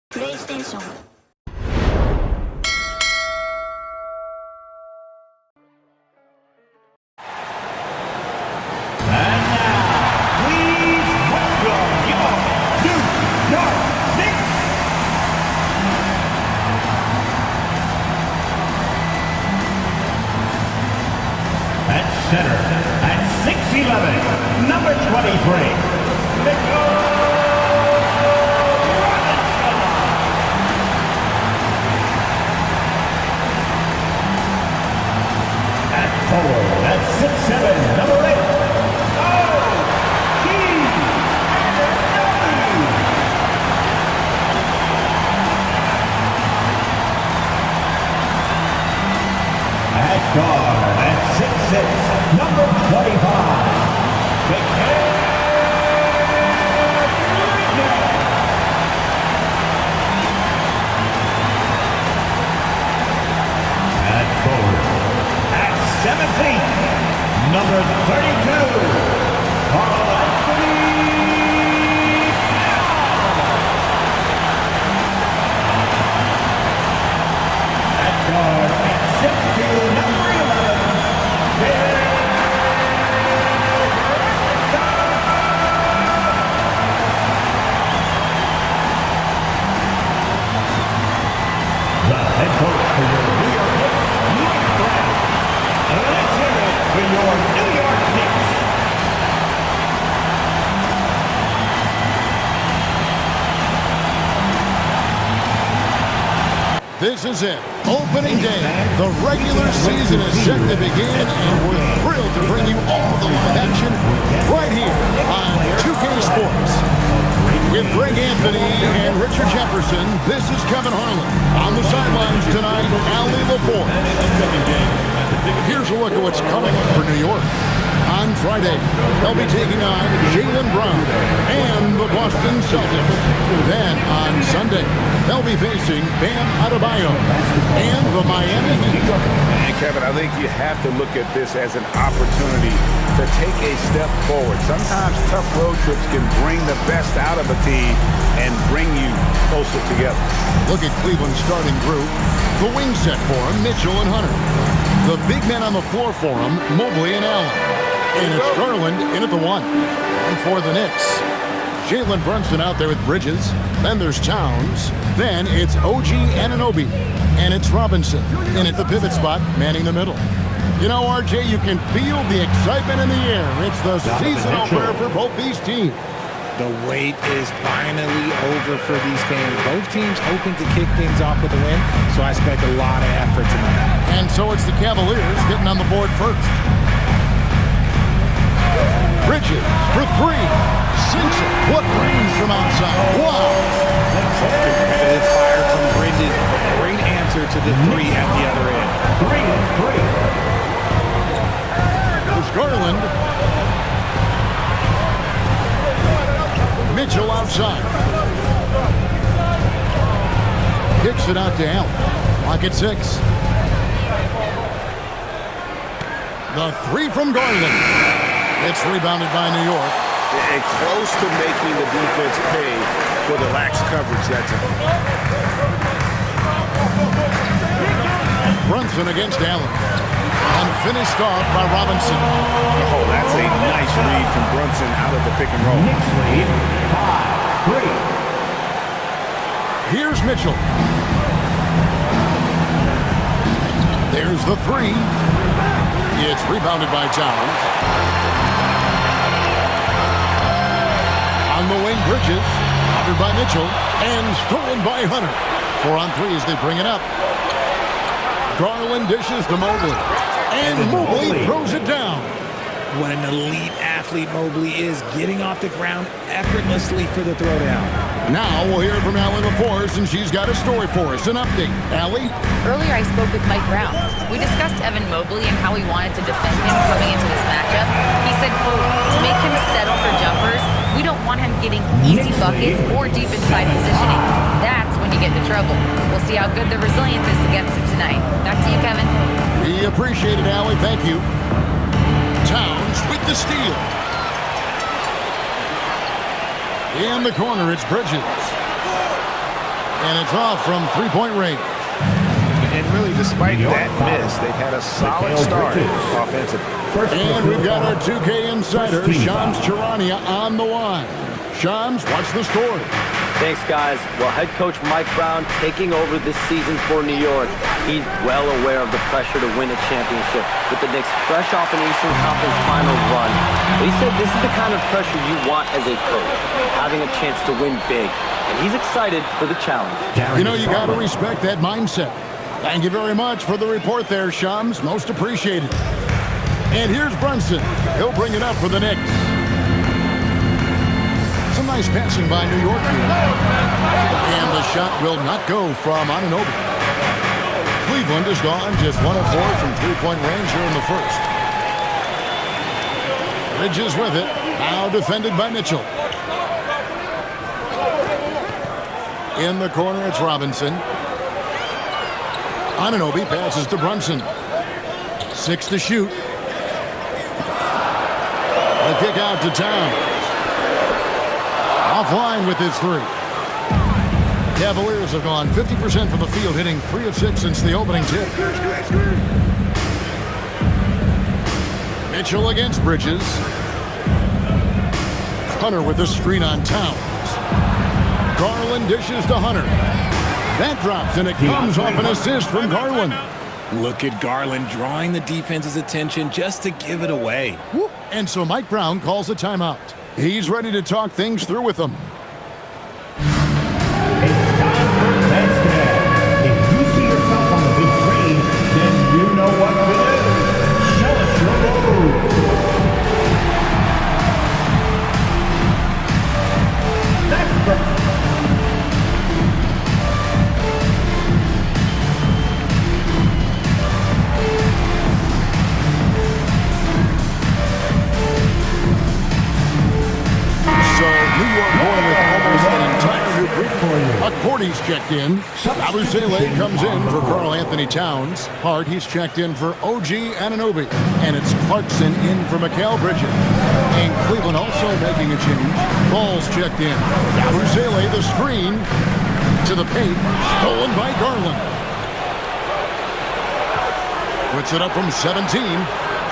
プレイステーション Center at 6'11", number 23, at forward at 6'7", number 8, at guard at 6'6", number 25, at forward at 7 feet, number 32, at guard at 6'2", number 11, the head coach for your New York Knicks, Mike Brown. Let's hear it for your New York Knicks. This is it. Opening day. The regular season is set to begin, and we're thrilled to bring you all the live action right here on 2K Sports. With Greg Anthony and Richard Jefferson, this is Kevin Harlan. On the sidelines tonight, Ali LaForce. Here's a look at what's coming up for New York. On Friday, they'll be taking on Jaylen Brown and the Boston Celtics. Then on Sunday, they'll be facing Bam Adebayo and the Miami Heat. And Kevin, I think you have to look at this as an opportunity to take a step forward. Sometimes tough road trips can bring the best out of a team and bring you closer together. Look at Cleveland's starting group. The wing set for him, Mitchell and Hunter. The big men on the floor for him, Mobley and Allen. And it's Garland in at the 1. And for the Knicks, Jalen Brunson out there with Bridges. Then there's Towns. Then it's OG Anunoby. And it's Robinson in at the pivot spot, manning the middle. You know, RJ, you can feel the excitement in the air. It's the season opener for both these teams. The wait is finally over for these fans. Both teams hoping to kick things off with a win, so I expect a lot of effort tonight. And so it's the Cavaliers getting on the board first. Bridges for 3. Sinks it. What range from outside? Wow. Competitive fire from Bridges. Great answer to the 3 at the other end. 3. There's Garland. Mitchell outside. Kicks it out to Allen. Clock at 6. The 3 from Garland. It's rebounded by New York. And close to making the defense pay for the lax coverage that time. Brunson against Allen. And finished off by Robinson. Oh, that's a nice read from Brunson out of the pick and roll. Knicks lead 5-3. Here's Mitchell. There's the 3. It's rebounded by Towns. On the wing, Bridges. Covered by Mitchell. And stolen by Hunter. 4 on 3 as they bring it up. Garland dishes to Mobley. And Mobley throws it down. What an elite athlete Mobley is, getting off the ground effortlessly for the throwdown. Now we'll hear from Ali LaForce, and she's got a story for us. An update. Ali? Earlier I spoke with Mike Brown. We discussed Evan Mobley and how we wanted to defend him coming into this matchup. He said, quote, to make him settle for jumpers, we don't want him getting easy buckets or deep inside positioning. That's when you get into trouble. We'll see how good the resilience is against him tonight. Back to you, Kevin. We appreciate it, Ali. Thank you. Towns with the steal. In the corner, it's Bridges. And it's off from three-point range. And really, despite that miss, they've had a solid start offensively. And we've got our 2K insider, Shams Charania, on the line. Shams, what's the story? Thanks, guys. Well, head coach Mike Brown taking over this season for New York. He's well aware of the pressure to win a championship with the Knicks fresh off an Eastern Conference Finals run. But he said this is the kind of pressure you want as a coach, having a chance to win big. And he's excited for the challenge. You know, you got to respect that mindset. Thank you very much for the report there, Shams. Most appreciated. And here's Brunson. He'll bring it up for the Knicks. Some nice passing by New York here. And the shot will not go from Anunoby. Cleveland has gone just 1 of 4 from three-point range here in the first. Bridges with it. Now defended by Mitchell. In the corner, it's Robinson. Anunoby passes to Brunson. 6 to shoot. A kick out to Towns. Offline with his 3. Cavaliers have gone 50% from the field, hitting 3 of 6 since the opening tip. Mitchell against Bridges. Hunter with the screen on Towns. Garland dishes to Hunter. That drops, and it comes off an assist from Garland. Look at Garland drawing the defense's attention just to give it away. And so Mike Brown calls a timeout. He's ready to talk things through with them. It's time for basketball. If you see yourself on the big screen, then you know what to do. Show us your moves. That's the... New York going with almost an entire new group. Cordy's checked in. Abusele comes in for Karl Anthony Towns. Hart, he's checked in for OG Anunoby. And it's Clarkson in for Mikal Bridges. And Cleveland also making a change. Ball's checked in. Abusele, the screen to the paint. Stolen by Garland. Puts it up from 17.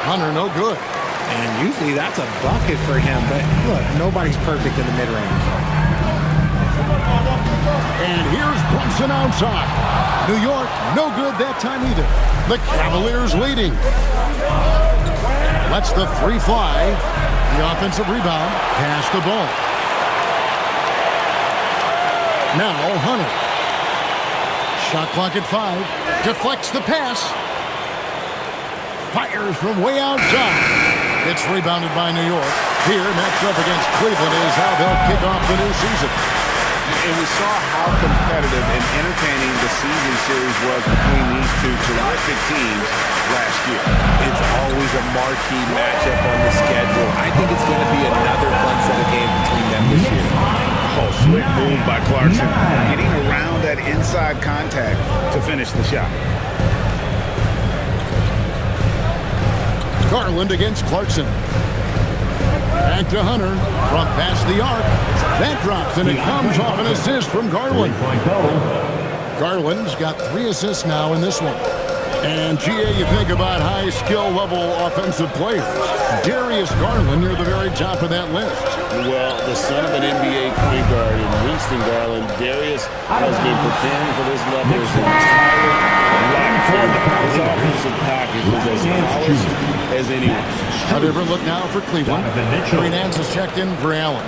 Hunter, no good. And usually that's a bucket for him, but look, nobody's perfect in the mid-range. And here's Brunson outside. New York, no good that time either. The Cavaliers leading. Lets the 3 fly. The offensive rebound. Pass the ball. Now Hunter. Shot clock at 5. Deflects the pass. Fires from way outside. It's rebounded by New York. Here, matched up against Cleveland is how they'll kick off the new season. And we saw how competitive and entertaining the season series was between these two terrific teams last year. It's always a marquee matchup on the schedule. I think it's going to be another fun set of games between them this year. Oh, slick move by Clarkson. Getting around that inside contact to finish the shot. Garland against Clarkson. Back to Hunter from past the arc. That drops, and it comes off an assist from Garland. Garland's got 3 assists now in this one. And, GA, you think about high skill level offensive players. Darius Garland near the very top of that list. Well, the son of an NBA point guard in Winston Garland, Darius has been preparing for this level his entire life. His offensive package was as polished as anyone. A different look now for Cleveland. Green Nance is checked in for Allen.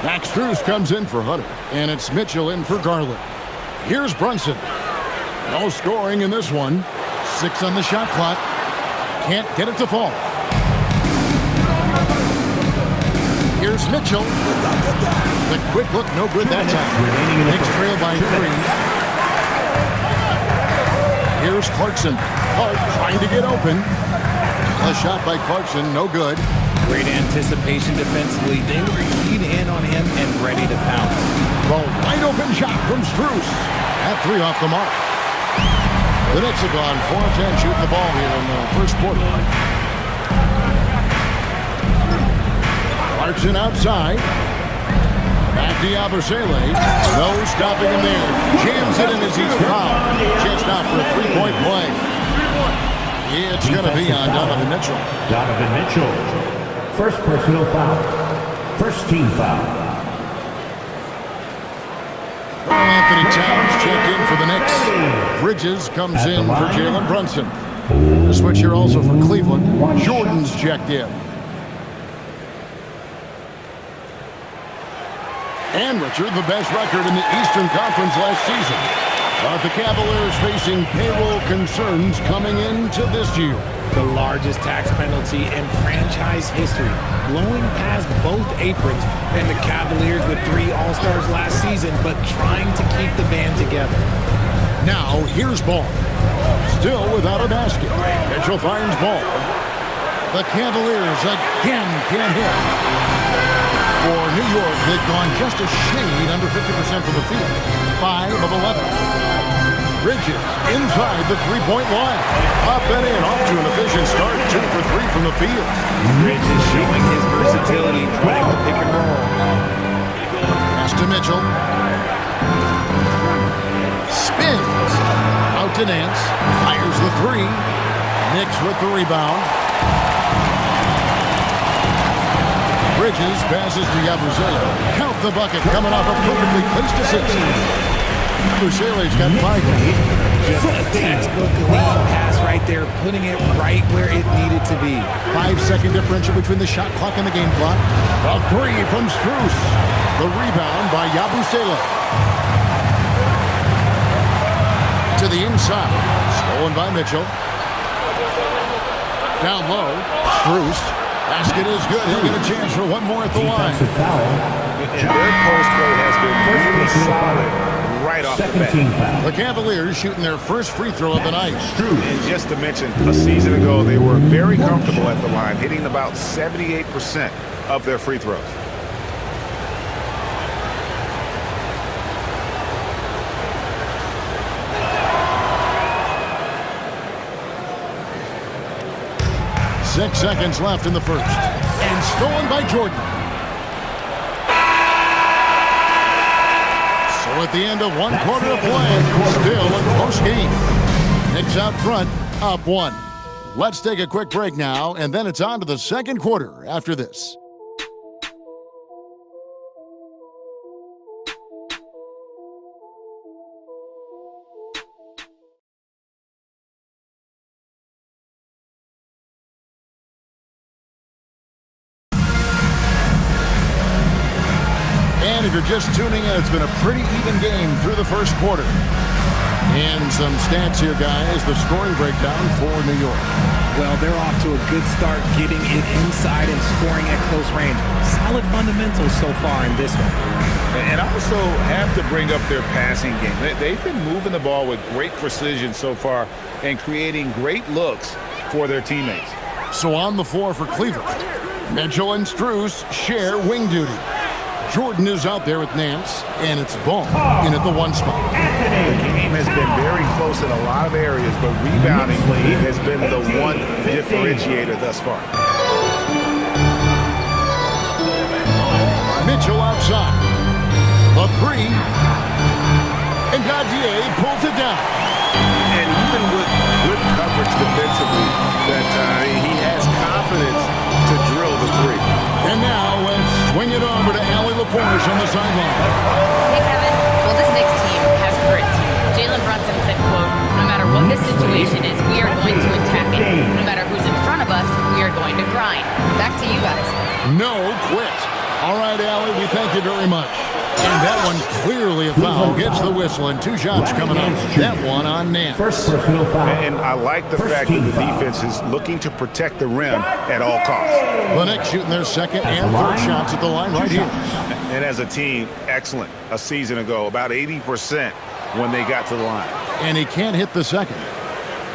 Max Strus comes in for Hunter. And it's Mitchell in for Garland. Here's Brunson. No scoring in this one. 6 on the shot clock. Can't get it to fall. Here's Mitchell. The quick look, no good that time. Knicks trail by 3. Here's Clarkson. Hart trying to get open. A shot by Clarkson, no good. Great anticipation defensively. They were keyed in on him and ready to pounce. The wide open shot from Strus. At 3 off the mark. The Knicks have gone 4 of 10 shooting the ball here in the first quarter. Clarkson outside. Back to Yabusele. No stopping him there. Jams it in as he's fouled. Chance now for a three-point play. It's going to be on Donovan Mitchell. Donovan Mitchell. First personal foul. First team foul. Carl Anthony Towns checked in for the Knicks. Bridges comes in for Jalen Brunson. The switch here also for Cleveland. Jordan's checked in. And Richard, the best record in the Eastern Conference last season. But the Cavaliers facing payroll concerns coming into this year. The largest tax penalty in franchise history, blowing past both aprons, and the Cavaliers with 3 All-Stars last season, but trying to keep the band together. Now, here's Ball. Still without a basket. Mitchell finds Ball. The Cavaliers again can't hit. For New York, they've gone just a shade under 50% from the field. 5 of 11. Bridges inside the three-point line. Up and in, off to an efficient start. 2 for 3 from the field. Bridges showing his versatility, running the pick and roll. Pass to Mitchell. Spins. Out to Nance. Fires the 3. Knicks with the rebound. Bridges passes to Yabusele. Count the bucket coming off a perfectly placed assist. Yabusele's got 5 now. Just a textbook clean pass right there, putting it right where it needed to be. 5-second differential between the shot clock and the game clock. A 3 from Strus. The rebound by Yabusele. To the inside. Stolen by Mitchell. Down low. Strus. Basket is good. He'll get a chance for one more at the line. And their post play has been really solid right off the bat. The Cavaliers shooting their first free throw of the night. And just to mention, a season ago, they were very comfortable at the line, hitting about 78% of their free throws. Six seconds left in the first. And stolen by Jordan. So at the end of 1 quarter of play, still a close game. Knicks out front, up 1. Let's take a quick break now, and then it's on to the second quarter after this. And if you're just tuning in, it's been a pretty even game through the first quarter. And some stats here, guys. The scoring breakdown for New York. Well, they're off to a good start getting it inside and scoring at close range. Solid fundamentals so far in this one. And I also have to bring up their passing game. They've been moving the ball with great precision so far and creating great looks for their teammates. So on the floor for Cleveland, Mitchell and Strus share wing duty. Jordan is out there with Nance, and it's Ball in at the 1 spot. The game has been very close in a lot of areas, but rebounding has been the one differentiator thus far. Mitchell outside. The 3. And Gadier pulls it down. And even with good coverage defensively, that he has confidence to drill the 3. And now let's swing it over to Allie LaForge on the sideline. Hey, Kevin. Well, this Knicks team has grit. Jalen Brunson said, quote, no matter what the situation is, we are going to attack it. No matter who's in front of us, we are going to grind. Back to you guys. No quit. All right, Allie, we thank you very much. And that one clearly a foul. Gets the whistle, and 2 shots coming up. That one on Nance. First personal foul. And I like the fact that the defense is looking to protect the rim at all costs. The Knicks shooting their second and third shots at the line right here. And as a team, excellent. A season ago, about 80% when they got to the line. And he can't hit the second.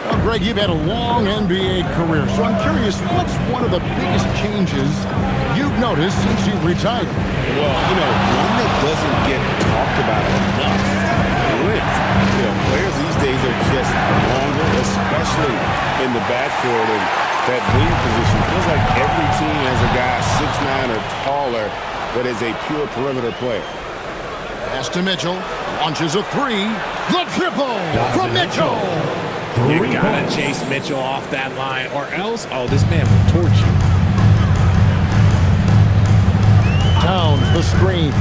Well, Greg, you've had a long NBA career, so I'm curious, what's one of the biggest changes you've noticed since you've retired? Well, one that doesn't get talked about enough. Length. Players these days are just longer, especially in the backcourt, and that wing position. Feels like every team has a guy 6'9" or taller but as a pure perimeter player. Pass to Mitchell. Launches a three. The triple from Mitchell. You gotta chase Mitchell off that line, or else, oh, this man will torch you. Towns the screen.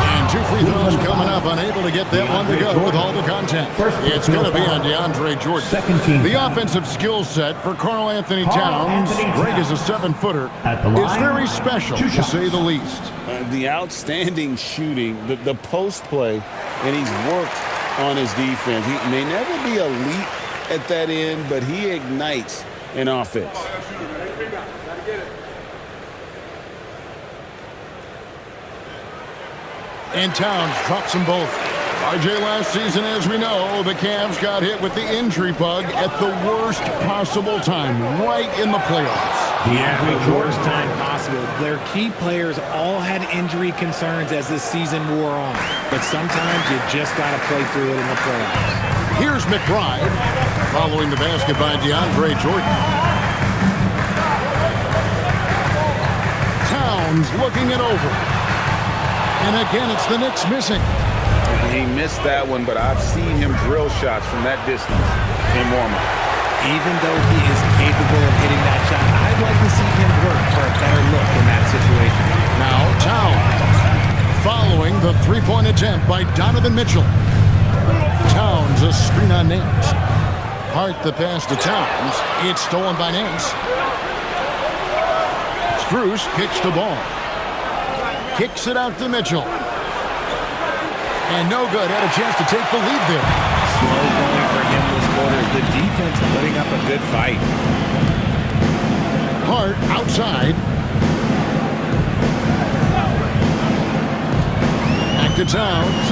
And 2 free throws coming up. Unable to get that one to go with all the contact. It's going to be on DeAndre Jordan. The offensive skill set for Karl Anthony Towns, great as a 7-footer, is very special, to say the least. The outstanding shooting, the post play, and he's worked on his defense. He may never be elite at that end, but he ignites an offense. And Towns drops them both. RJ, last season, as we know, the Cavs got hit with the injury bug at the worst possible time, right in the playoffs. Yeah, the worst time possible. Their key players all had injury concerns as the season wore on. But sometimes you just got to play through it in the playoffs. Here's McBride, following the basket by DeAndre Jordan. Towns looking it over. And again, it's the Knicks missing. He missed that one, but I've seen him drill shots from that distance in warm-up. Even though he is capable of hitting that shot, I'd like to see him work for a better look in that situation. Now Towns, following the three-point attempt by Donovan Mitchell. Towns, a screen on Nance. Hart the pass to Towns. It's stolen by Nance. Strus kicks the ball. Kicks it out to Mitchell. And no good. Had a chance to take the lead there. Slow going for him this quarter. The defense putting up a good fight. Hart outside. Back to Towns.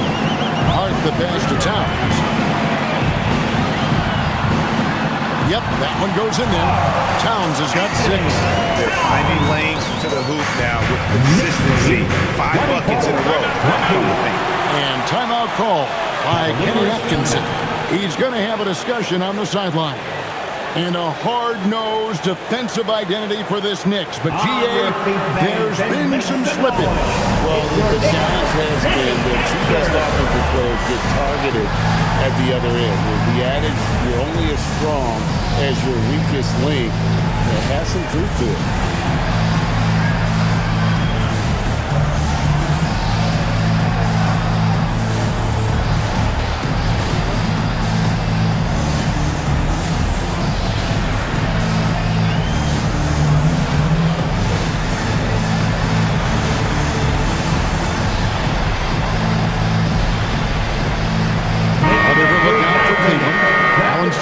Hart the pass to Towns. Yep, that one goes in there. Towns has got 6. They're finding lanes to the hoop now with consistency. 5 buckets in a row. And timeout call by Kenny Atkinson. He's going to have a discussion on the sideline. And a hard-nosed defensive identity for this Knicks. But, G.A., there's been some slippage. Well, the challenge has been that 2 best offensive players get targeted at the other end. The adage, you're only as strong as your weakest link, it has some truth to it.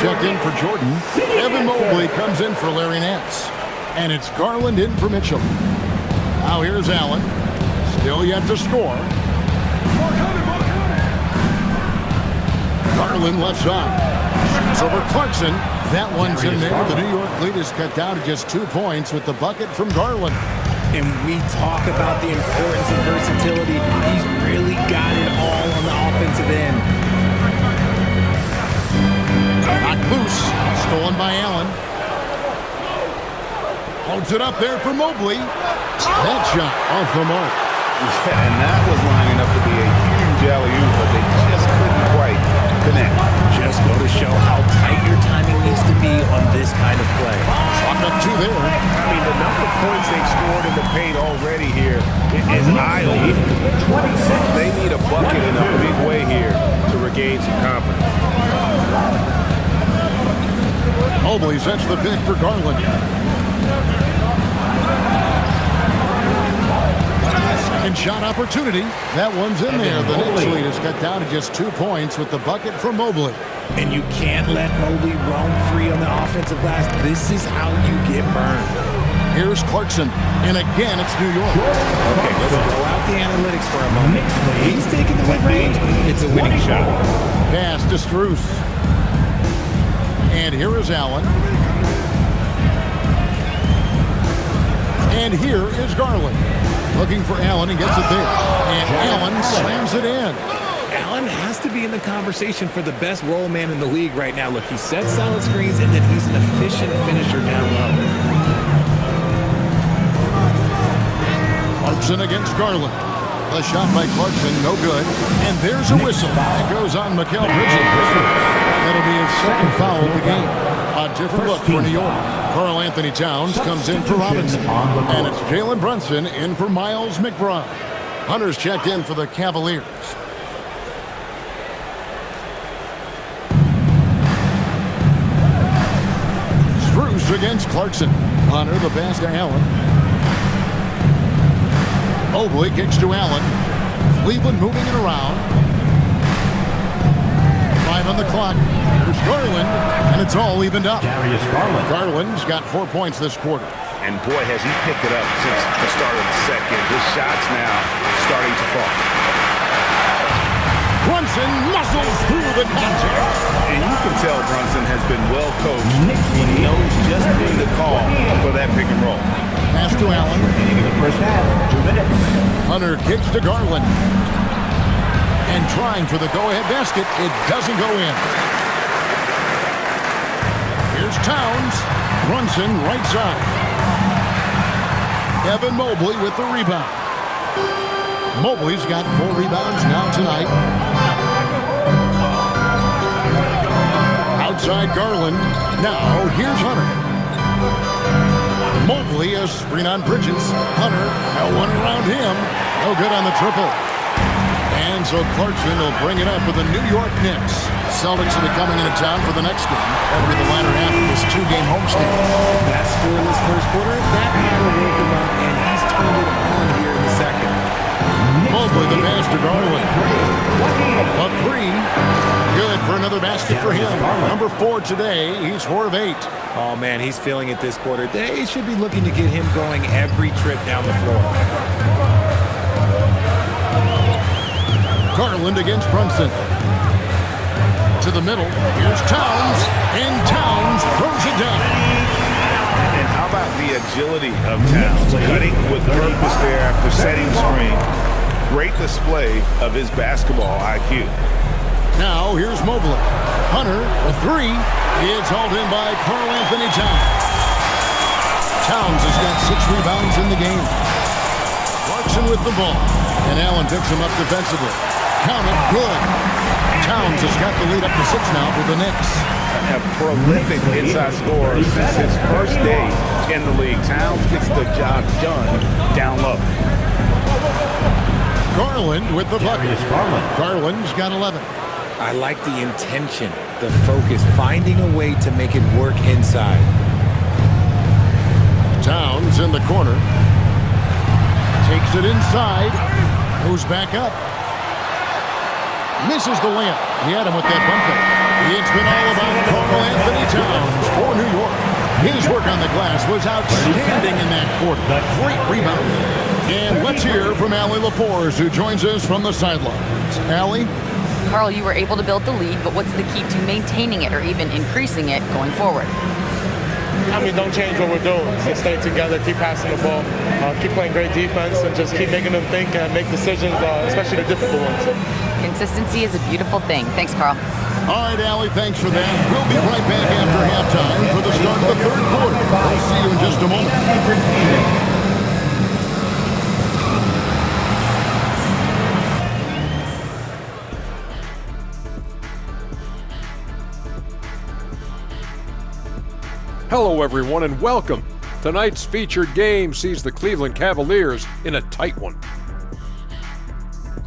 Checked in for Jordan. Evan Mobley comes in for Larry Nance. And it's Garland in for Mitchell. Now here's Allen. Still yet to score. Garland left side. Shoots over Clarkson. That one's in there. The New York lead is cut down to just 2 points with the bucket from Garland. And we talk about the importance of versatility. He's really got it all on the offensive end. Knocked loose. Stolen by Allen. Holds it up there for Mobley. That shot off the mark. Yeah, and that was lining up to be a huge alley-oop, but they just couldn't quite connect. Just go to show how tight your timing needs to be on this kind of play. Chalked up 2 there. I mean, the number of points they've scored in the paint already here is eye-opening. They need a bucket in a big way here to regain some confidence. Mobley sets the pick for Garland. Second shot opportunity. That one's in there. The Knicks lead is cut down to just 2 points with the bucket for Mobley. And you can't let Mobley roam free on the offensive glass. This is how you get burned. Here's Clarkson. And again, it's New York. Okay, let's throw out the analytics for a moment. When he's taking the mid-range, it's a winning shot. Pass to Strus. And here is Allen. And here is Garland. Looking for Allen and gets it there. And Allen slams it in. Allen has to be in the conversation for the best roll man in the league right now. Look, he sets solid screens, and then he's an efficient finisher down low. Clarkson against Garland. The shot by Clarkson, no good. And there's a whistle. It goes on Mikal Bridges. That'll be his second foul of the game. A different look for New York. Karl Anthony Towns comes in for Robinson. And it's Jalen Brunson in for Miles McBride. Hunter's checked in for the Cavaliers. Strus against Clarkson. Hunter the pass to Allen. Mobley kicks to Allen. Cleveland moving it around. 5 on the clock. There's Garland, and it's all evened up. Garland's got 4 points this quarter. And boy, has he picked it up since the start of the second. His shots now starting to fall. Brunson muscles through the contact. And you can tell Brunson has been well coached. He knows just when to call for that pick and roll. Pass to Allen. First half, 2 minutes. Hunter kicks to Garland. And trying for the go-ahead basket. It doesn't go in. Here's Towns. Brunson right side. Evan Mobley with the rebound. Mobley's got 4 rebounds now tonight. Outside Garland. Now here's Hunter. Mobley a screen on Bridges. Hunter, one around him. No good on the triple. And so Clarkson will bring it up for the New York Knicks. Celtics will be coming into town for the next game. That'll be the latter half of this 2-game homestand. That scoreless first quarter, that matter worked him out, and he's turned it on here in the second. Mobley the pass to Garland. A 3. Good for another basket for him. Number 4 today. He's 4 of 8. Oh, man, he's feeling it this quarter. They should be looking to get him going every trip down the floor. Garland against Brunson. To the middle. Here's Towns. And Towns throws it down. And how about the agility of Towns? Cutting with purpose there after setting the screen. Great display of his basketball IQ. Now here's Mobley. Hunter, a 3. It's hauled in by Karl Anthony Towns. Towns has got 6 rebounds in the game. Clarkson with the ball. And Allen picks him up defensively. Count it, good. Towns has got the lead up to 6 now for the Knicks. A prolific inside scorer since his first day in the league. Towns gets the job done down low. Garland with the bucket. Garland's got 11. I like the intention, the focus, finding a way to make it work inside. Towns in the corner. Takes it inside. Goes back up. Misses the layup. He had him with that bump fake. It's been all about Karl Anthony Towns for New York. His work on the glass was outstanding in that quarter. Great rebound. And let's hear from Allie LaForce, who joins us from the sidelines. Allie? Karl, you were able to build the lead, but what's the key to maintaining it or even increasing it going forward? I mean, don't change what we're doing. Just stay together, keep passing the ball, keep playing great defense, and just keep making them think and make decisions, especially the difficult ones. Consistency is a beautiful thing. Thanks, Karl. All right, Allie, thanks for that. We'll be right back after halftime for the start of the third quarter. I'll see you in just a moment. Hello, everyone, and welcome. Tonight's featured game sees the Cleveland Cavaliers in a tight one.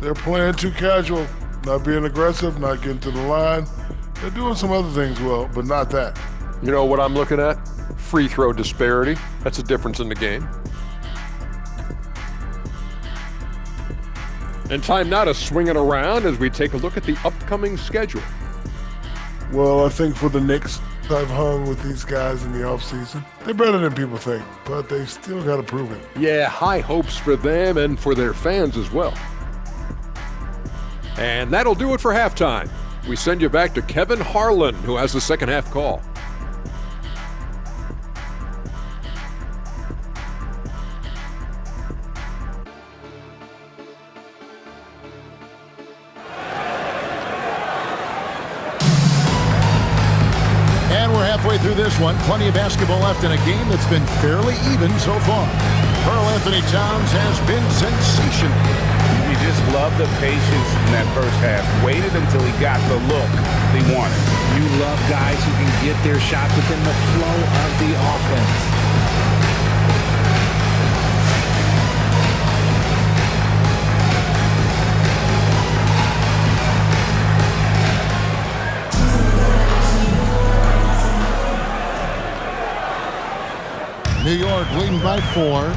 They're playing too casual, not being aggressive, not getting to the line. They're doing some other things well, but not that. You know what I'm looking at? Free throw disparity. That's a difference in the game. And time now to swing it around as we take a look at the upcoming schedule. Well, I think for the Knicks, I've hung with these guys in the offseason. They're better than people think, but they still got to prove it. Yeah, high hopes for them and for their fans as well. And that'll do it for halftime. We send you back to Kevin Harlan, who has the second half call. And we're halfway through this one. Plenty of basketball left in a game that's been fairly even so far. Karl-Anthony Towns has been sensational. You just love the patience in that first half. Waited until he got the look he wanted. You love guys who can get their shot within the flow of the offense. New York leading by 4.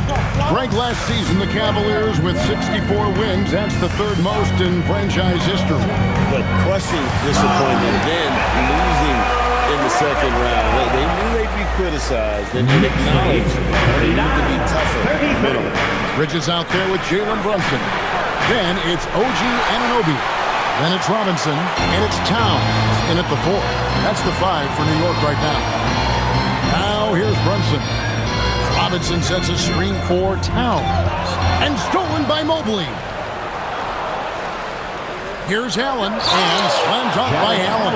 Greg, last season, the Cavaliers with 64 wins. That's the third most in franchise history. But crushing disappointment, then losing in the second round. They knew they'd be criticized and acknowledged they need to be tougher. Bridges out there with Jalen Brunson. Then it's OG Anunoby. Then it's Robinson. And it's Towns in at the 4. That's the 5 for New York right now. Now here's Brunson. Robinson sets a screen for Towns. And stolen by Mobley. Here's Allen. And slam dunk by Allen.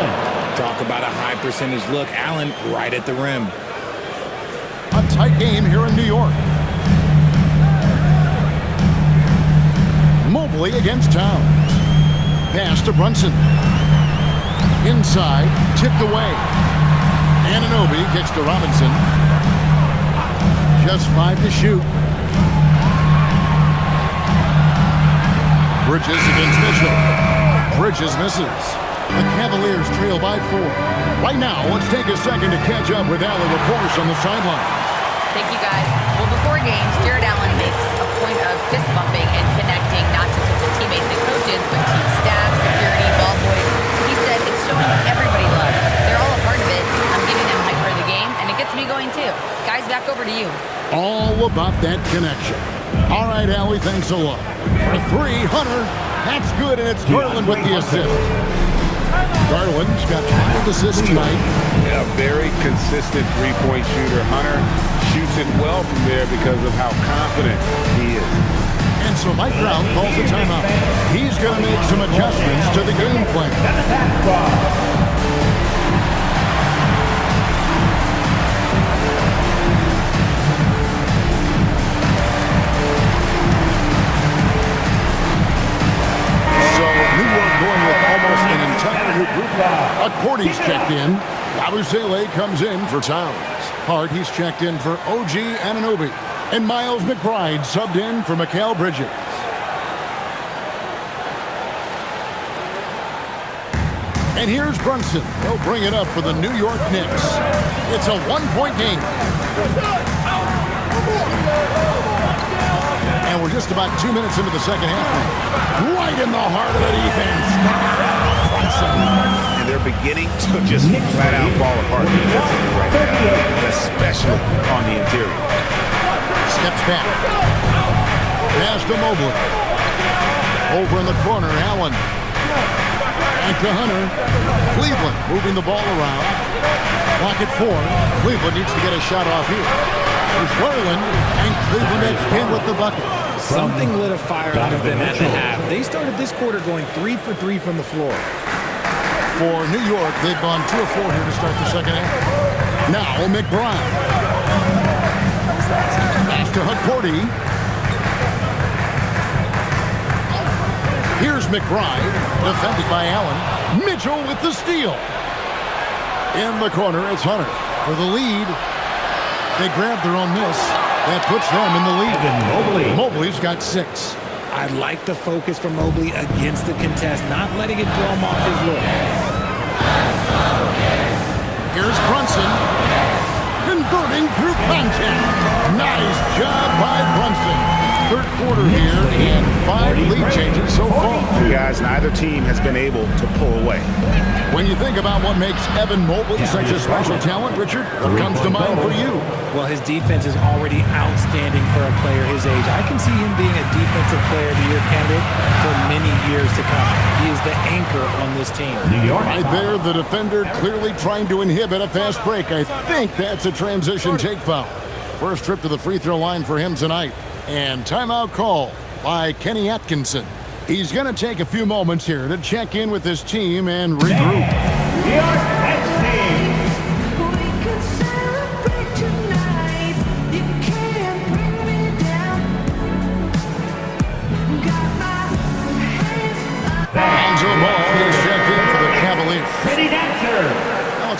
Talk about a high percentage look. Allen right at the rim. A tight game here in New York. Mobley against Towns. Pass to Brunson. Inside. Tipped away. Anunoby kicks to Robinson. Just 5 to shoot. Bridges against Mitchell. Bridges misses. The Cavaliers trail by 4. Right now, let's take a second to catch up with Allen LaForce on the sideline. Thank you, guys. Well, before games, Jared Allen makes a point of fist bumping and connecting not just with the teammates and coaches, but team staff, security, ball boys. He said it's showing everybody love. They're all a part of it. I'm giving them hype for the game, and it gets me going too. Guys, back over to you. All about that connection. All right, Allie, thanks a lot. For 3, Hunter. That's good, and it's Garland with the assist. Garland's got 5 assists tonight. A very consistent three-point shooter. Hunter shoots it well from there because of how confident he is. And so Mike Brown calls a timeout. He's going to make some adjustments to the game plan. Cordy's checked in. Abusele comes in for Towns. Hart, he's checked in for OG Anunoby. And Miles McBride subbed in for Mikal Bridges. And here's Brunson. He'll bring it up for the New York Knicks. It's a 1-point game. And we're just about 2 minutes into the second half now. Right in the heart of the defense. And they're beginning to just flat out fall apart defensively right now, especially on the interior. Steps back. Pass to Mobley. Over in the corner, Allen. Back to Hunter. Cleveland moving the ball around. Clock at 4. Cleveland needs to get a shot off here. There's Garland, and Cleveland at 10 with the bucket. Something lit a fire under them at the half. They started this quarter going 3 for 3 from the floor. For New York, they've gone 2 of 4 here to start the second half. Now, McBride. Pass to Cordy. Here's McBride, defended by Allen. Mitchell with the steal. In the corner, it's Hunter for the lead. They grabbed their own miss. That puts them in the lead. Mobley's got 6. I like the focus from Mobley against the contest, not letting it throw him off his look. Here's Brunson. Converting through contact. Nice job by Brunson. Third quarter here and 5 lead changes so far. Guys, neither team has been able to pull away. When you think about what makes Evan Mobley such a special talent, Richard, what comes to mind for you? Well, his defense is already outstanding for a player his age. I can see him being a defensive player of the year candidate for many years to come. He is the anchor on this team. Right there, the defender clearly trying to inhibit a fast break. I think that's a transition take foul. First trip to the free throw line for him tonight. And timeout call by Kenny Atkinson. He's going to take a few moments here to check in with his team and regroup.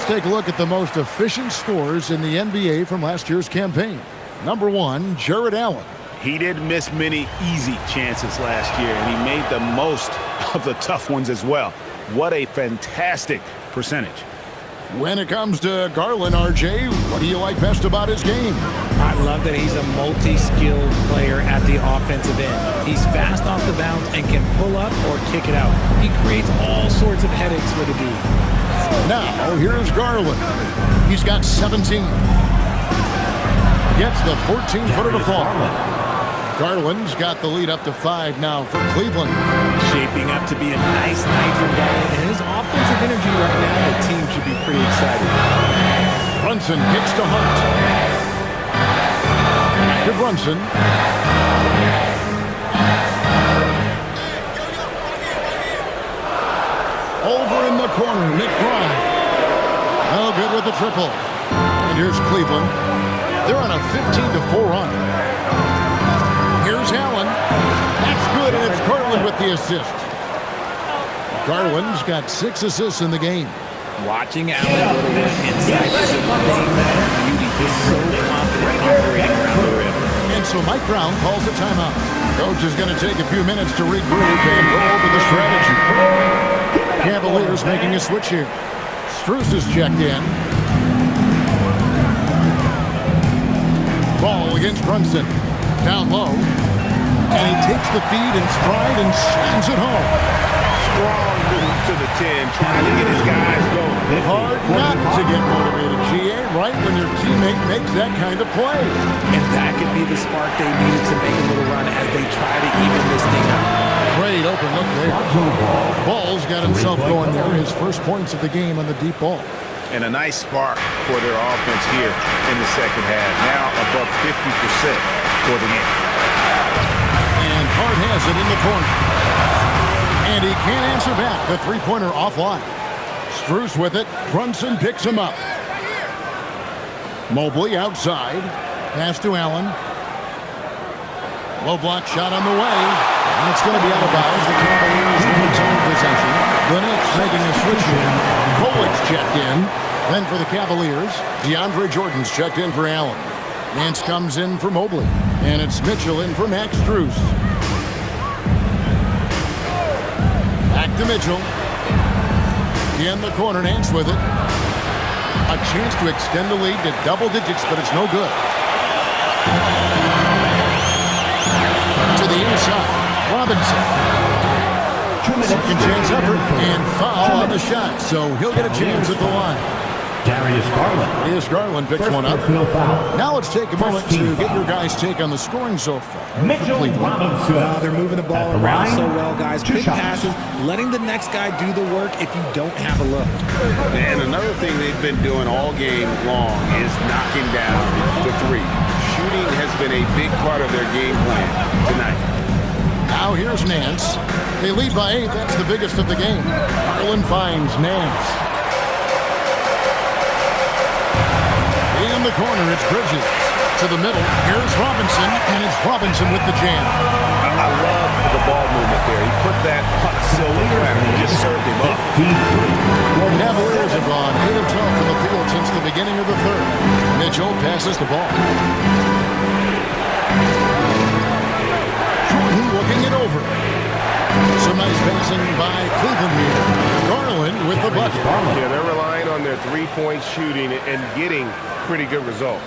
Let's take a look at the most efficient scorers in the NBA from last year's campaign. Number 1, Jared Allen. He didn't miss many easy chances last year, and he made the most of the tough ones as well. What a fantastic percentage. When it comes to Garland, RJ, what do you like best about his game? I love that he's a multi-skilled player at the offensive end. He's fast off the bounce and can pull up or kick it out. He creates all sorts of headaches for the D. Now, here's Garland. He's got 17. Gets the 14-footer to fall. Garland's got the lead up to 5 now for Cleveland. Shaping up to be a nice night for Dali, and his offensive energy right now, the team should be pretty excited. Brunson kicks to Hart. To Brunson. Over in the corner, McBride. No good with the triple. And here's Cleveland. They're on a 15-4 run. Here's Allen. That's good, and it's Garland with the assist. Garland's got 6 assists in the game. Watching Allen go to work inside is a thing that beauty. He's so confident operating around the rim. And so Mike Brown calls a timeout. Coach is going to take a few minutes to regroup and go over the strategy. Cavaliers making a switch here. Strus is checked in. Ball against Brunson. Down low. And he takes the feed in stride and slams it home. Strong move to the 10, trying to get his guys going. Hard not to get motivated, GA, right when your teammate makes that kind of play. And that could be the spark they needed to make a little run as they try to even this thing out. Great open look there. Ball's got himself going there. His first points of the game on the deep ball. And a nice spark for their offense here in the second half. Now above 50% for the game. And Hart has it in the corner. And he can't answer back. The three-pointer offline. Strus with it. Brunson picks him up. Mobley outside. Pass to Allen. Low block shot on the way. And it's going to be out of bounds. The Cavaliers maintain possession. The Knicks making a switch in. Kolic's checked in. Then for the Cavaliers, DeAndre Jordan's checked in for Allen. Nance comes in for Mobley. And it's Mitchell in for Max Strus. Back to Mitchell. In the corner, Nance with it. A chance to extend the lead to double digits, but it's no good. To the inside. Robinson. Second chance effort and foul on the shot, so he'll get a chance at the line. Darius Garland. Garland picks one up. Now let's take a moment to get your guys' take on the scoring so far. Mitchell Robinson. They're moving the ball around so well, guys. Quick passes, letting the next guy do the work if you don't have a look. And another thing they've been doing all game long is knocking down the three. Shooting has been a big part of their game plan tonight. Now here's Nance. They lead by 8. That's the biggest of the game. Garland finds Nance. In the corner, it's Bridges. To the middle, here's Robinson, and it's Robinson with the jam. I love the ball movement there. He put that puck so around and just served him up. Cavaliers have gone 8 of 12 from the field since the beginning of the third. Mitchell passes the ball. Jordan looking it over. Some nice passing by Cleveland here. Garland with the bucket. Yeah, they're relying on their three-point shooting and getting pretty good results.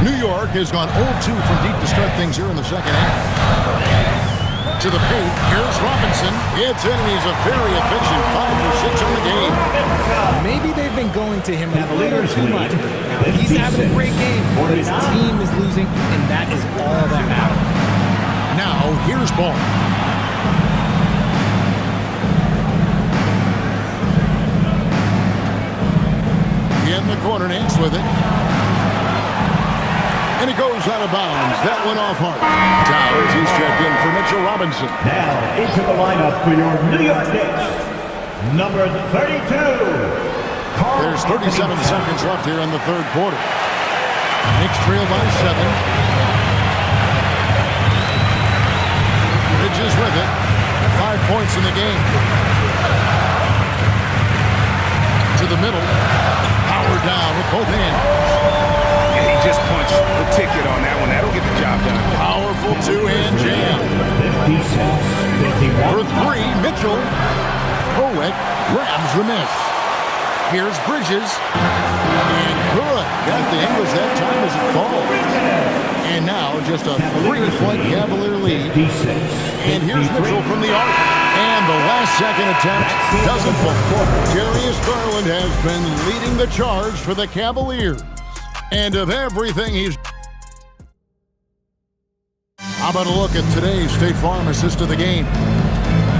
New York has gone 0-2 from deep to start things here in the second half. To the paint, here's Robinson. It's in, and he's a very efficient 5 for 6 on the game. Maybe they've been going to him a little too much. Now, he's having a great game, but his team is losing, and that is all that matters. Now, here's Ball. In the corner, Nance with it. And it goes out of bounds. That went off hard. Towers, he's checked in for Mitchell Robinson. Now into the lineup for your New York Knicks, number 32. There's 37 seconds left here in the third quarter. Knicks trail by 7. Bridges with it. 5 points in the game. To the middle. Mitchell. Kolek grabs the miss. Here's Bridges. And good. Got the English that time as it falls. And now just a 3-point Cavalier lead. And here's Mitchell from the arc. And the last second attempt doesn't fall. Darius Garland has been leading the charge for the Cavaliers. And of everything he's... How about a look at today's State Farm assist of the game?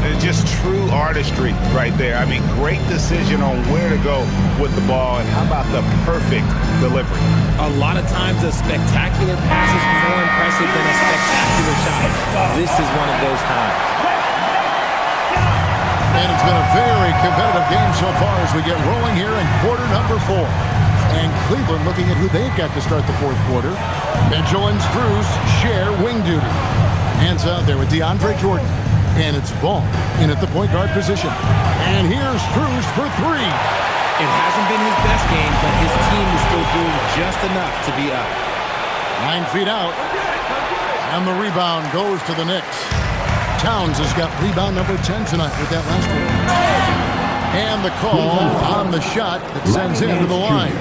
It's just true artistry right there. I mean, great decision on where to go with the ball, and how about the perfect delivery? A lot of times a spectacular pass is more impressive than a spectacular shot. This is one of those times. And it's been a very competitive game so far as we get rolling here in quarter number 4. And Cleveland looking at who they've got to start the fourth quarter. Mitchell and Strus share wing duty. Hands out there with DeAndre Jordan. And it's Ball in at the point guard position. And here's Strus for 3. It hasn't been his best game, but his team is still doing just enough to be up. 9 feet out. And the rebound goes to the Knicks. Towns has got rebound number 10 tonight with that last one. And the call on the shot that sends him to the line.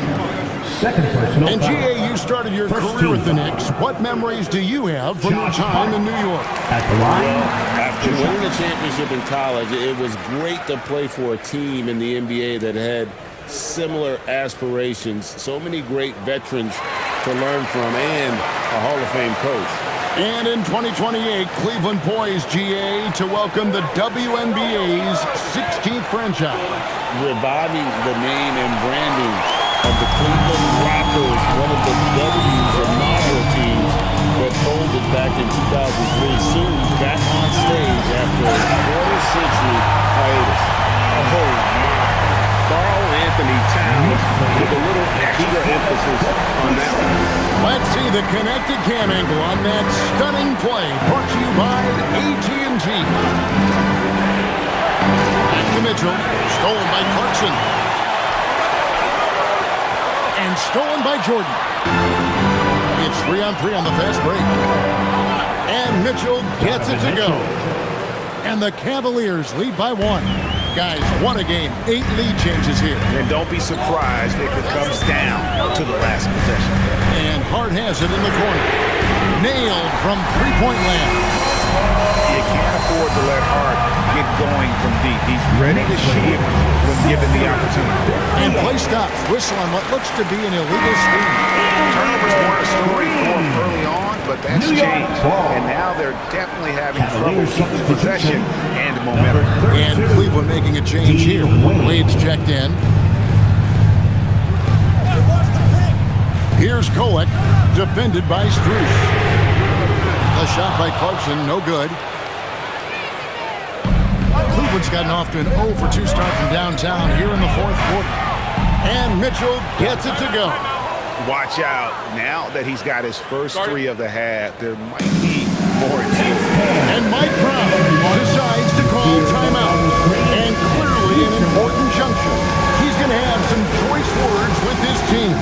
And GA, you started your career with the Knicks. What memories do you have from your time in New York? At the line. After winning the championship in college, it was great to play for a team in the NBA that had similar aspirations. So many great veterans to learn from, and a Hall of Fame coach. And in 2028, Cleveland poised, GA, to welcome the WNBA's 16th franchise. Reviving the name and branding of the Cleveland Raptors, one of the W's inaugural teams that folded back in 2003, soon back on stage after a quarter-century hiatus. Carl Anthony Towns with a little extra emphasis on that one. Let's see the connected cam angle on that stunning play, brought to you by AT&T. Back to Mitchell, stolen by Clarkson. And stolen by Jordan. It's 3-on-3 on the fast break. And Mitchell gets it to go. And the Cavaliers lead by 1. Guys, what a game. 8 lead changes here. And don't be surprised if it comes down to the last possession. And Hart has it in the corner. Nailed from three-point land. You can't afford to let Hart get going from deep. He's ready to shoot when given the opportunity. And play stops. Whistle on what looks to be an illegal screen. Turnovers weren't a story for him early on, but that's changed. And now they're definitely having trouble keeping possession and momentum. And Cleveland making a change here. Wade's checked in. Here's Kolek, defended by Strus. The shot by Clarkson, no good. Cleveland's gotten off to an 0-for-2 start from downtown here in the fourth quarter. And Mitchell gets it to go. Watch out. Now that he's got his first 3 of the half, there might be more to it. And Mike Brown decides to call timeout. And clearly an important juncture. He's going to have some choice words with his team.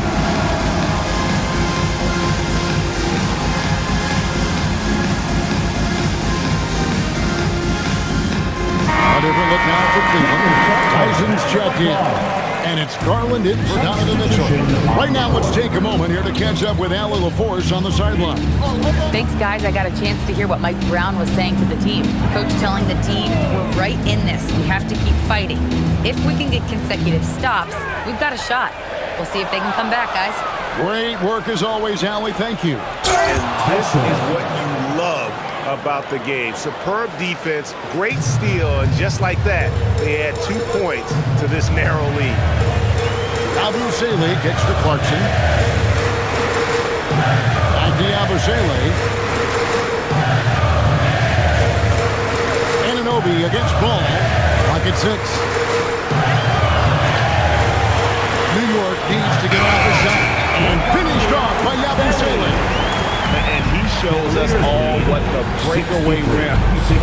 A different look now for Cleveland. Tyson's checked in. And it's Garland in for Donovan Mitchell. Right now, let's take a moment here to catch up with Allie LaForce on the sideline. Thanks, guys. I got a chance to hear what Mike Brown was saying to the team. Coach telling the team, we're right in this. We have to keep fighting. If we can get consecutive stops, we've got a shot. We'll see if they can come back, guys. Great work as always, Allie. Thank you. And this is what you love about the game. Superb defense, great steal, and just like that, they add 2 points to this narrow lead. Abusele gets to Clarkson. Abusele. Anunoby against Ball. Clock at 6. New York needs to get off a shot. And finished off by Abusele. And he shows us all what the breakaway rim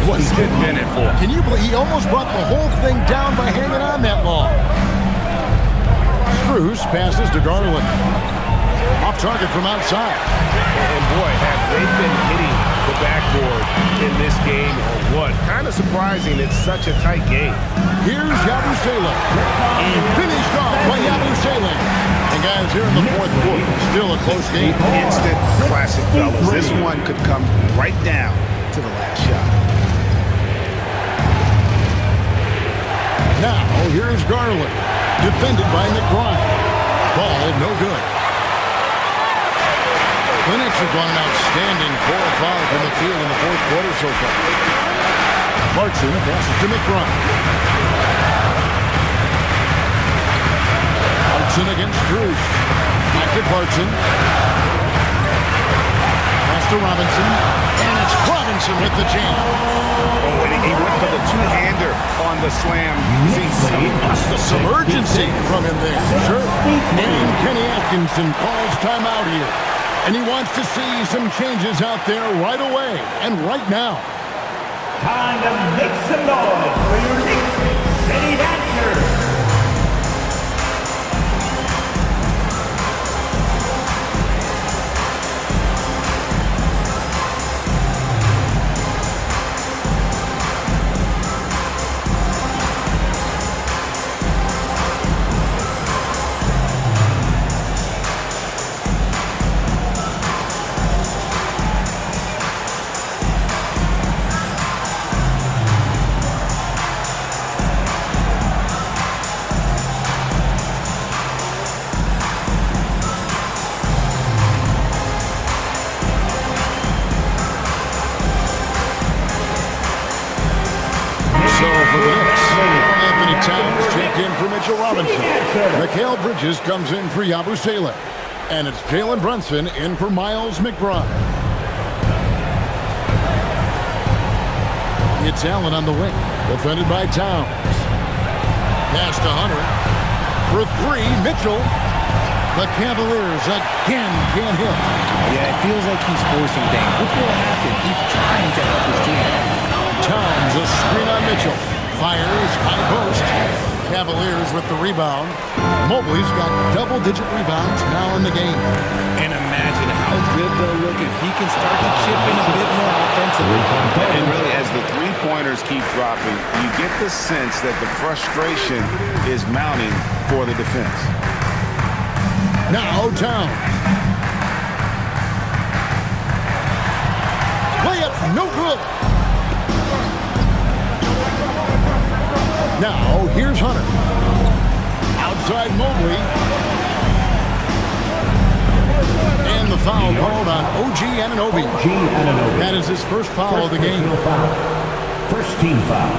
was invented for. Can you believe he almost brought the whole thing down by hanging on that long? Strus passes to Garland. Off target from outside. And boy, have they been hitting the the backboard in this game or what? Kind of surprising it's such a tight game. Here's Yabusele. And finished off by Yabusele. And guys, here in the fourth quarter, still a close game. Instant classic, fellas. This one could come right down to the last shot. Now, here's Garland. Defended by McBride. Ball no good. The Knicks have gone an outstanding 4 of 5 from the field in the fourth quarter so far. Clarkson passes to McBride. Clarkson against Drews. Back to Clarkson. Pass to Robinson. And it's Robinson with the jam. Oh, and he went for the two-hander on the slam. Some urgency from him there. Sure. And Kenny Atkinson calls timeout here. And he wants to see some changes out there right away and right now. Time to make some noise for your Knicks City Dancers. Mikal Bridges comes in for Yabusele. And it's Jalen Brunson in for Miles McBride. It's Allen on the wing. Defended by Towns. Pass to Hunter. For three, Mitchell. The Cavaliers again can't hit. Yeah, it feels like he's forcing things. What will happen? He's trying to help his team. Towns, a screen on Mitchell. Fires, high post. Cavaliers with the rebound. Mobley's got double-digit rebounds now in the game. And imagine how good they'll look if he can start to chip in a bit more offensively. And really, as the three-pointers keep dropping, you get the sense that the frustration is mounting for the defense. Now Towns. Layup, no good. Now, here's Hunter. Outside Mobley. And the foul called on OG Anunoby. That is his first foul of the game. First team foul.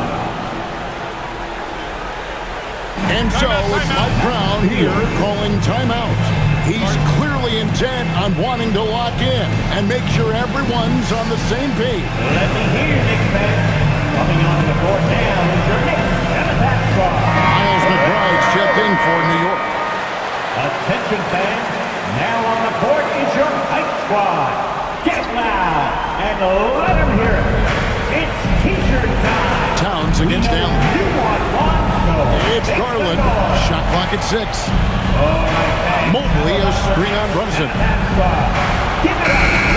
And so it's Mike Brown here calling timeout. He's clearly intent on wanting to lock in and make sure everyone's on the same page. Let me hear you, Knicks fans. Coming on the court now is your Knicks attack squad. Miles McBride's checked in for New York. Attention fans, now on the court is your hype squad. Get loud and let them hear it. It's T-shirt time. Towns against Allen. You want one, so it's Garland. Shot clock at 6. Mobley a screen on Brunson.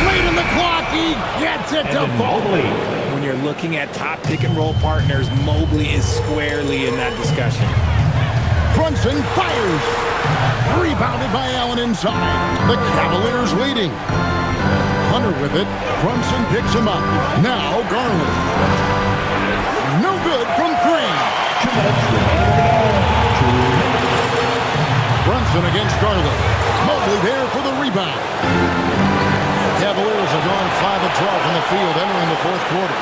Late in the clock, he gets it to Mobley. When you're looking at top pick-and-roll partners, Mobley is squarely in that discussion. Brunson fires. Rebounded by Allen inside. The Cavaliers leading. Hunter with it. Brunson picks him up. Now Garland. No good from 3. Brunson against Garland. Mobley there for the rebound. Cavaliers have gone 5 of 12 from the field entering the fourth quarter.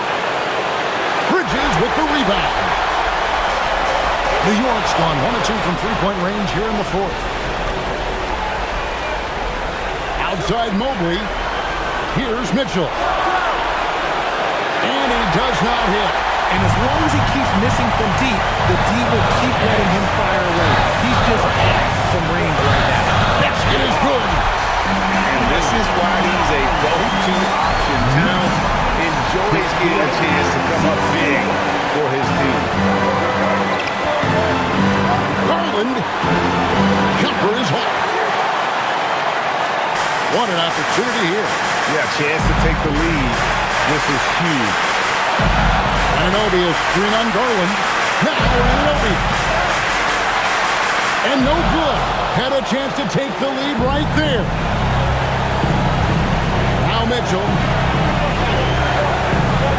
Bridges with the rebound. New York's gone 1 of 2 from three-point range here in the fourth. Outside Mobley. Here's Mitchell. And he does not hit. And as long as he keeps missing from deep, the D will keep letting him fire away. He's just off from range right now. Basket is good. And this is why he's a go-to option. Towns enjoys getting a chance to come up big for his team. Garland. Jumper is off. What an opportunity here. Yeah, chance to take the lead This is huge. Anunoby is screen on Garland. Now Anunoby. And no good. Had a chance to take the lead right there. Now Mitchell.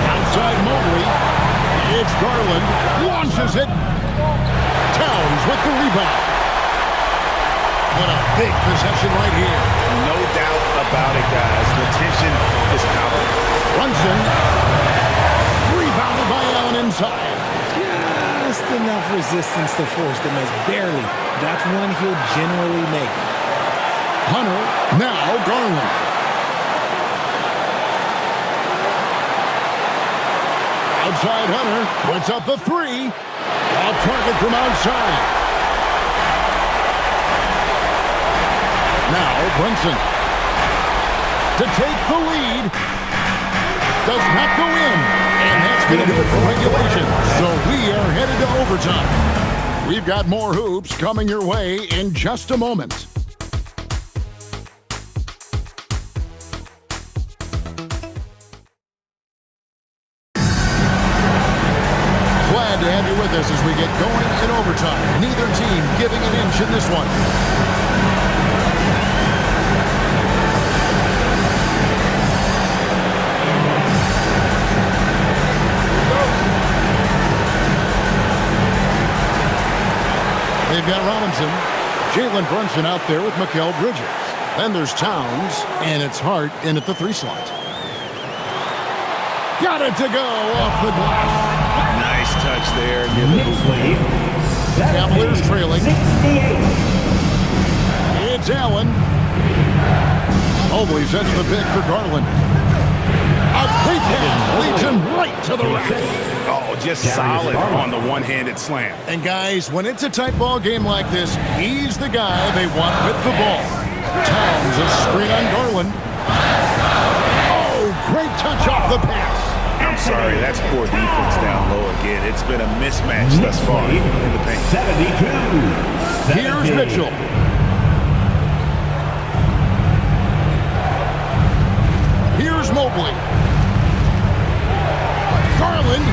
Outside Mobley. It's Garland. Launches it. Towns with the rebound. What a big possession right here. No doubt about it, guys. The tension is palpable. Brunson. Rebounded by Allen inside. Just enough resistance to force the miss. Barely. That's one he'll generally make. Hunter. Now Garland. Outside Hunter. Puts up the three. Off target from outside. Now Brunson. To take the lead. Does not go in. And that's going to do it for regulation. So we are headed to overtime. We've got more hoops coming your way in just a moment. Glad to have you with us as we get going in overtime. Neither team giving an inch in this one. They've got Robinson, Jalen Brunson out there with Mikal Bridges. Then there's Towns, and it's Hart in at the 3 slot. Got it to go off the glass. Nice touch there near the hoop. Cavaliers trailing. It's Allen. Mobley sets the pick for Garland. A quick pass leads him right to the rack. Oh, just solid on the one-handed slam. And guys, when it's a tight ball game like this, he's the guy they want with the ball. Towns a screen on Garland. Oh, great touch off the pass. I'm sorry, that's poor defense down low again. It's been a mismatch thus far in the paint. 72. Here's Mitchell. Here's Mobley. Garland.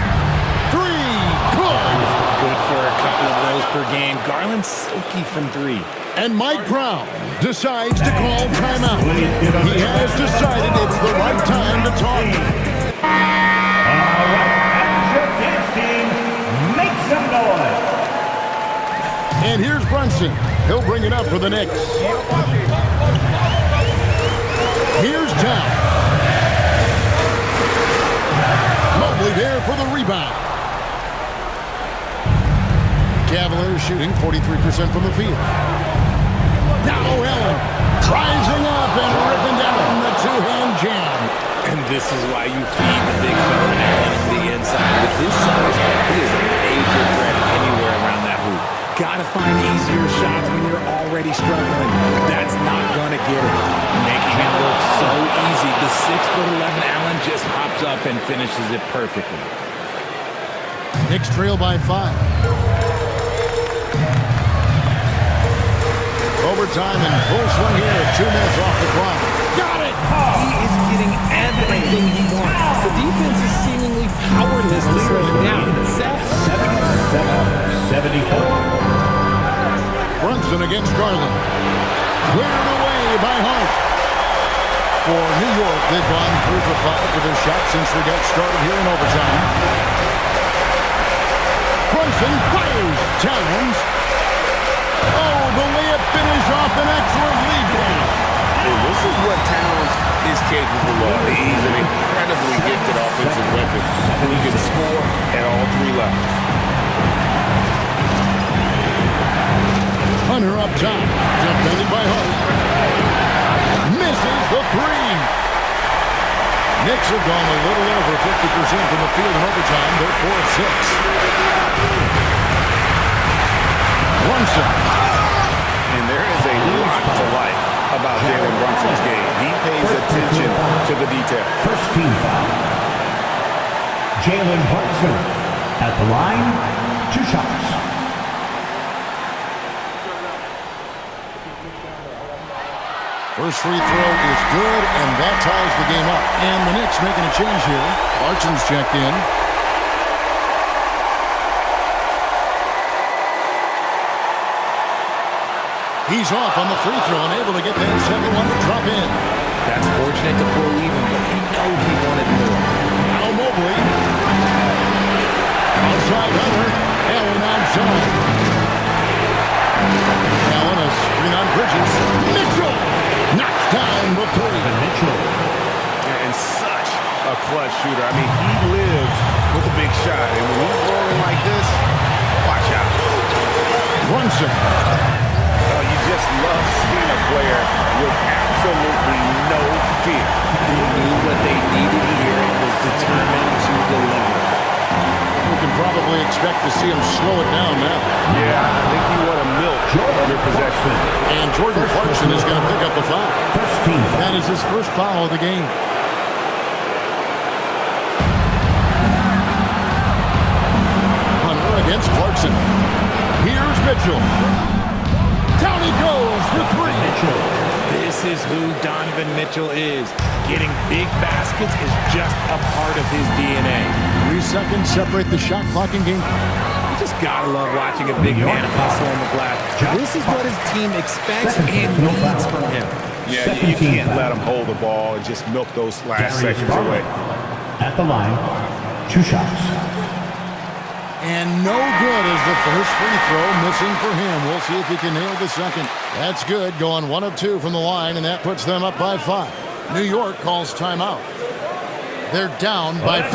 3. Good. Good for a couple of those per game. Garland's silky from 3. And Mike Brown decides to call timeout. He has decided it's the right time to talk. All right, your dance team, make some noise. And here's Brunson. He'll bring it up for the Knicks. Here's Towns. Mobley there for the rebound. Cavaliers shooting 43% from the field. Now Allen rising up and ripping down the two-hand jam. And this is why you feed the big fella Allen on the inside. With his size, he is a major threat anywhere around that hoop. Gotta find easier shots when you're already struggling. That's not gonna get it. Making it look so easy. The 6'11" Allen just hops up and finishes it perfectly. Knicks trail by 5. Overtime in full swing here. 2 minutes off the clock. Got it! He is getting everything he wants. The defense is seemingly powerless to slow him down. 77-74. Brunson against Garland. Cleared away by Hart. For New York, they've gone 3 for 5 with their shot since we got started here in overtime. Brunson fires. Towns. Oh, the layup finish off an excellent lead pass. This is what Towns is capable of. He's an incredibly gifted offensive weapon who can score at all 3 levels. Hunter up top. Defended by Hart. Misses the 3. Knicks have gone a little over 50% from the field in overtime. They're 4 of 6. Brunson. And there is a lot to like about Jalen Brunson's game. He pays attention to the detail. First team foul. Jalen Brunson at the line. 2 shots. First free throw is good, and that ties the game up. And the Knicks making a change here. Clarkson's checked in. He's off on the free throw and able to get that second one to drop in. That's fortunate to pull even, but you know he wanted more. Now Mobley. Outside Hunter. Allen outside. Allen a screen on Bridges. Mitchell knocks down the three. Mitchell. And such a clutch shooter. I mean, he lives with a big shot. And when he's rolling like this, watch out. Brunson. Oh, you just love seeing a player with absolutely no fear. He knew what they needed here and was determined to deliver. We can probably expect to see him slow it down now. Yeah, I think you want to milk your possession. And Jordan Clarkson is going to pick up the foul. That is his first foul of the game. Hunter against Clarkson. Here's Mitchell. Down he goes for three. This is who Donovan Mitchell is. Getting big baskets is just a part of his DNA. 3 seconds separate the shot clock in game. You just gotta love watching a big man hustle on the glass. This is what his team expects and needs from him. Yeah, you can't let him hold the ball and just milk those last seconds away. At the line, 2 shots. And no good is the first free throw missing for him. We'll see if he can nail the second. That's good, going 1 of 2 from the line, and that puts them up by 5. New York calls timeout. They're down by 5.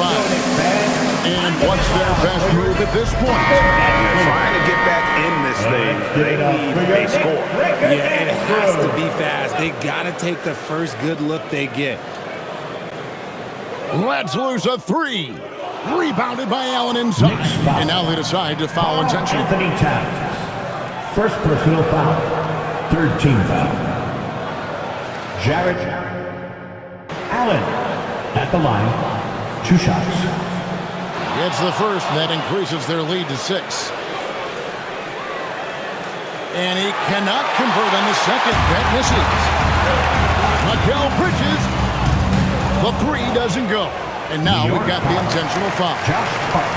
And what's their best move at this point? Trying to get back in this thing. They need a score. Yeah, it has to be fast. They gotta take the first good look they get. Let's lose a 3. Rebounded by Allen inside. And now they decide to foul intentionally. Anthony Towns. First personal foul. Third team foul. Jared Allen at the line. 2 shots. It's the first, and that increases their lead to 6. And he cannot convert on the second. That misses. Mikal Bridges. The 3 doesn't go. And now we've got the intentional foul. Josh Hart.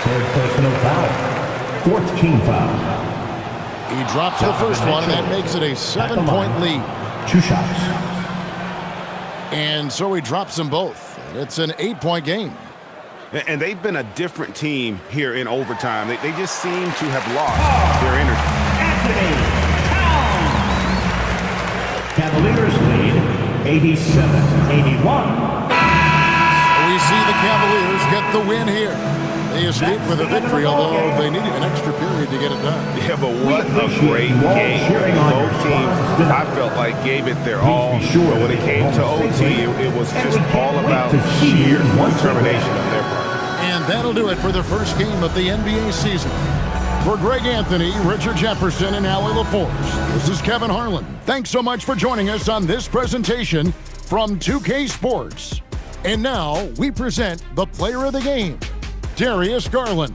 Third personal foul. Fourth team foul. He drops the first one, and that makes it a 7-point lead. 2 shots. And so he drops them both. It's an 8-point game. And they've been a different team here in overtime. They just seem to have lost their energy. Anthony Towns. Cavaliers lead 87-81. We see the Cavaliers get the win here. They escaped with a victory, although they needed an extra period to get it done. Yeah, but what a great game. Both teams, I felt like, gave it their all. But when it came to OT, it was just all about sheer determination on their part. And that'll do it for the first game of the NBA season. For Greg Anthony, Richard Jefferson, and Allie LaForce, this is Kevin Harlan. Thanks so much for joining us on this presentation from 2K Sports. And now we present the player of the game, Darius Garland.